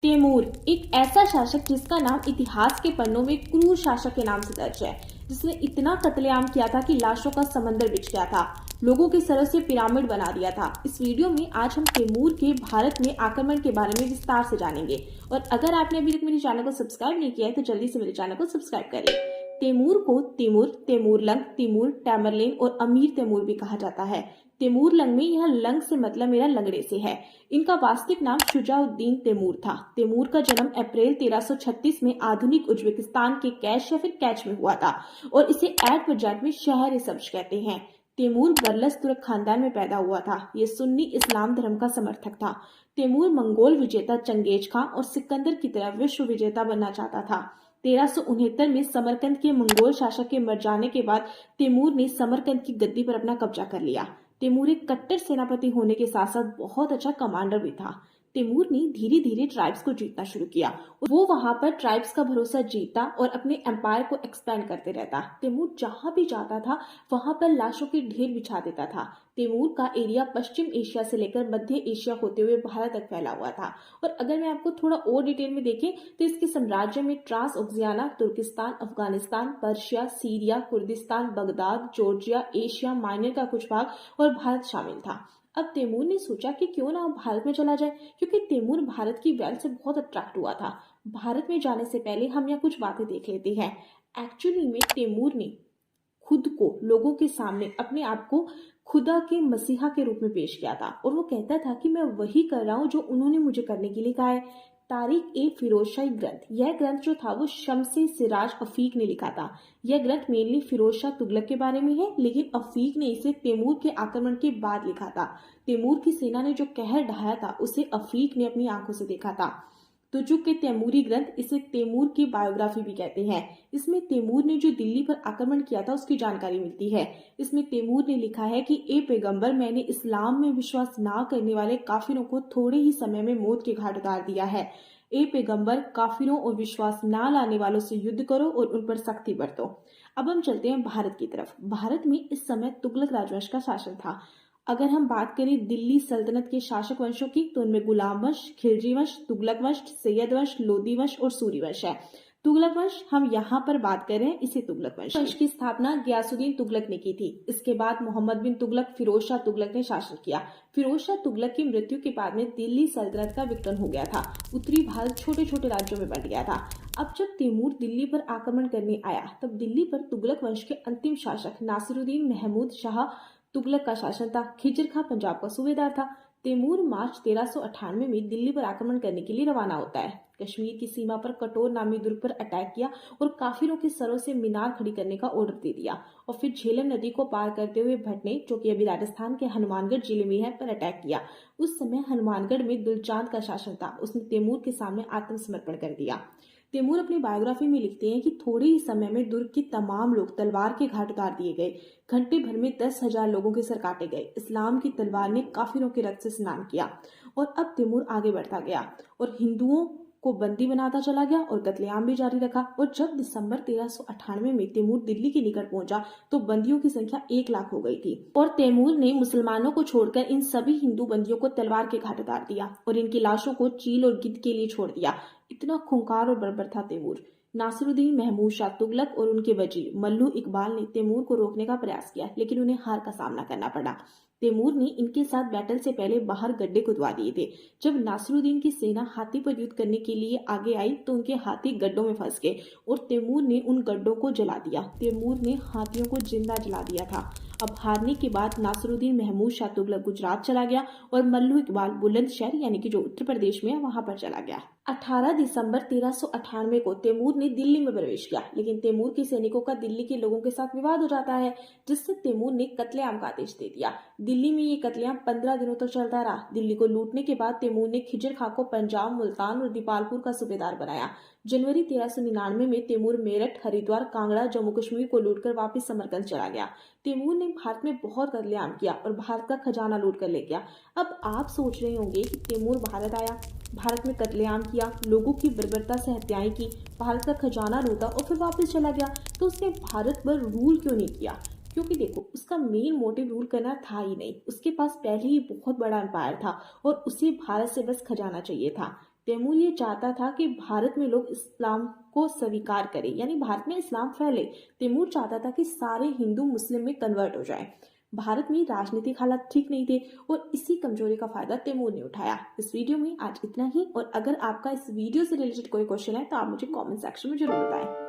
तैमूर एक ऐसा शासक जिसका नाम इतिहास के पन्नों में क्रूर शासक के नाम से दर्ज है, जिसने इतना कत्लेआम किया था कि लाशों का समंदर बिछ गया था, लोगों के सरों से पिरामिड बना दिया था। इस वीडियो में आज हम तैमूर के भारत में आक्रमण के बारे में विस्तार से जानेंगे। और अगर आपने अभी तक मेरे चैनल को सब्सक्राइब नहीं किया है तो जल्दी से मेरे चैनल को सब्सक्राइब करें। तैमूर को तिमुर, तैमूरलंग, तिमूर, टैमरलेन और अमीर तैमूर भी कहा जाता है। तैमूरलंग में यह लंग से मतलब मेरा लंगड़े से है। इनका वास्तविक नाम शुजाउद्दीन तैमूर था। तैमूर का जन्म अप्रैल 1336 में आधुनिक उज्बेकिस्तान के कैश या फिर कैच में हुआ था और इसे एडवरजैंट में शहर सब्ज कहते हैं। तैमूर बरलस तुर्क खानदान में पैदा हुआ था। ये सुन्नी इस्लाम धर्म का समर्थक था। तैमूर मंगोल विजेता चंगेज खां और सिकंदर की तरह विश्व विजेता बनना चाहता था। 1369 में समरकंद के मंगोल शासक के मर जाने के बाद तैमूर ने समरकंद की गद्दी पर अपना कब्जा कर लिया। तैमूर एक कट्टर सेनापति होने के साथ साथ बहुत अच्छा कमांडर भी था। तैमूर ने धीरे धीरे ट्राइब्स को जीतना शुरू किया। वो वहां पर ट्राइब्स का भरोसा जीता और अपने एम्पायर को एक्सपेंड करते रहता। तैमूर जहां भी जाता था वहां पर लाशों के ढेर बिछा देता था। तैमूर का एरिया पश्चिम एशिया से लेकर मध्य एशिया होते हुए भारत तक फैला हुआ था। और अगर मैं आपको थोड़ा और डिटेल में देखें तो इसके साम्राज्य में Transoxiana, Turkistan, Afghanistan, Persia, Syria, Kurdistan, Baghdad, Georgia, Asia Minor का कुछ भाग और भारत शामिल था। अब तैमूर ने सोचा कि क्यों ना भारत में चला जाए, क्योंकि तैमूर भारत की वेल्थ से बहुत अट्रैक्ट हुआ था। भारत में जाने से पहले हम यहाँ कुछ बातें देख लेते हैं। एक्चुअली में तैमूर ने खुद को लोगों के सामने अपने आप को खुदा के मसीहा के रूप में पेश किया था और वो कहता था कि मैं वही कर रहा हूँ जो उन्होंने मुझे करने के लिए कहा है। तारिक ए फिरोजशाही ग्रंथ, यह ग्रंथ जो था वो शम्से सिराज अफीक ने लिखा था। यह ग्रंथ मेनली फिरोज शाह तुगलक के बारे में है, लेकिन अफीक ने इसे तैमूर के आक्रमण के बाद लिखा था। तैमूर की सेना ने जो कहर ढाया था उसे अफीक ने अपनी आंखों से देखा था। तुजुक के तैमूरी ग्रंथ इसे तैमूर की बायोग्राफी भी कहते हैं। इसमें तैमूर ने जो दिल्ली पर आक्रमण किया था उसकी जानकारी मिलती है। इसमें तैमूर ने लिखा है कि ए पैगंबर, मैंने इस्लाम में विश्वास ना करने वाले काफिरों को थोड़े ही समय में मौत के घाट उतार दिया है। ए पैगंबर, काफिरों और विश्वास ना लाने वालों से युद्ध करो और उन पर सख्ती बरतो। अब हम चलते हैं भारत की तरफ। भारत में इस समय तुगलक राजवंश का शासन था। अगर हम बात करें दिल्ली सल्तनत के शासक वंशों की तो उनमें गुलाम वंश, खिलजी वंश, तुगलक वंश, सैयद वंश, लोदी वंश और सूरी वंश है। तुगलक वंश हम यहाँ पर बात कर रहे हैं, इसे तुगलक वंश की स्थापना गयासुद्दीन तुगलक ने की थी। इसके बाद मोहम्मद बिन तुगलक, फिरोज शाह तुगलक ने शासन किया। फिरोज शाह तुगलक की मृत्यु के बाद में दिल्ली सल्तनत का विघटन हो गया था। उत्तरी भारत छोटे छोटे राज्यों में बंट गया था। अब जब तैमूर दिल्ली पर आक्रमण करने आया तब दिल्ली पर तुगलक वंश के अंतिम शासक नासिरुद्दीन महमूद शाह तुगलक का शासन था। खिजर खां पंजाब का सूबेदार था। तैमूर मार्च 1398 में दिल्ली पर आक्रमण करने के लिए रवाना होता है। कश्मीर की सीमा पर कटोर नामी दुर्ग पर अटैक किया और काफिरों के सरों से मीनार खड़ी करने का ऑर्डर दे दिया और फिर झेलम नदी को पार करते हुए भटने, जो कि अभी राजस्थान के हनुमानगढ़ जिले में है, पर अटैक किया। उस समय हनुमानगढ़ में दुलचांद का शासन था। उसने तैमूर के सामने आत्मसमर्पण कर दिया। तैमूर अपनी बायोग्राफी में लिखते हैं कि थोड़े ही समय में दुर्ग के तमाम लोग तलवार के घाट उतार दिए गए। घंटे भर में 10,000 लोगों के सर काटे गए। इस्लाम की तलवार ने काफिरों के रक्त से स्नान किया। और अब तैमूर आगे बढ़ता गया और हिंदुओं को बंदी बनाता चला गया और कत्लेआम भी जारी रखा। और जब दिसंबर 1398 में तैमूर दिल्ली के निकट पहुंचा तो बंदियों की संख्या 1 लाख हो गई थी और तैमूर ने मुसलमानों को छोड़कर इन सभी हिंदू बंदियों को तलवार के घाट उतार दिया और इनकी लाशों को चील और गिद्ध के लिए छोड़ दिया। इतना खूंखार और बर्बर था तैमूर। नासिरुद्दीन महमूद शाह तुगलक और उनके वजीर मल्लू इकबाल ने तैमूर को रोकने का प्रयास किया, लेकिन उन्हें हार का सामना करना पड़ा। तैमूर ने इनके साथ बैटल से पहले बाहर गड्ढे खुदवा दिए थे। जब नासिरुद्दीन की सेना हाथी पर युद्ध करने के लिए आगे आई तो उनके हाथी गड्ढों में फंस गए और तैमूर ने उन गड्ढों को जला दिया। तैमूर ने हाथियों को जिंदा जला दिया था। अब हारने के बाद नासिरुद्दीन महमूद शाह तुगलक गुजरात चला गया और मल्लू इकबाल बुलंदशहर यानी कि जो उत्तर प्रदेश में है वहां पर चला गया। 18 दिसंबर 1398 को तैमूर ने दिल्ली में प्रवेश किया, लेकिन तैमूर के सैनिकों का दिल्ली के लोगों के साथ विवाद हो जाता है, जिससे तैमूर ने कत्लेआम का आदेश दे दिया। दिल्ली में ये कत्लेआम 15 दिनों तक चलता रहा। दिल्ली को लूटने के बाद तैमूर ने खिजर खां को पंजाब, मुल्तान और दीपालपुर का सूबेदार बनाया। जनवरी 1399 में तैमूर मेरठ, हरिद्वार, कांगड़ा, जम्मू कश्मीर को लूटकर वापस समरकंद चला गया। तैमूर ने भारत में बहुत कत्लेआम किया और भारत का खजाना लूट कर ले गया। अब आप सोच रहे होंगे कि तैमूर भारत आया, भारत में कत्लेआम किया, लोगों की बर्बरता से हत्याएं की, भारत का खजाना लूटा और फिर वापस चला गया, तो उसने भारत पर रूल क्यों नहीं किया? क्योंकि देखो, उसका मेन मोटिव रूल करना था ही नहीं। उसके पास पहले ही बहुत बड़ा एम्पायर था और उसे भारत से बस खजाना चाहिए था। तैमूर ये चाहता था कि भारत में लोग इस्लाम को स्वीकार करें, यानी भारत में इस्लाम फैले। तैमूर चाहता था कि सारे हिंदू मुस्लिम में कन्वर्ट हो जाएं। भारत में राजनीतिक हालात ठीक नहीं थे और इसी कमजोरी का फायदा तैमूर ने उठाया। इस वीडियो में आज इतना ही, और अगर आपका इस वीडियो से रिलेटेड कोई क्वेश्चन है तो आप मुझे कमेंट सेक्शन में जरूर बताएं।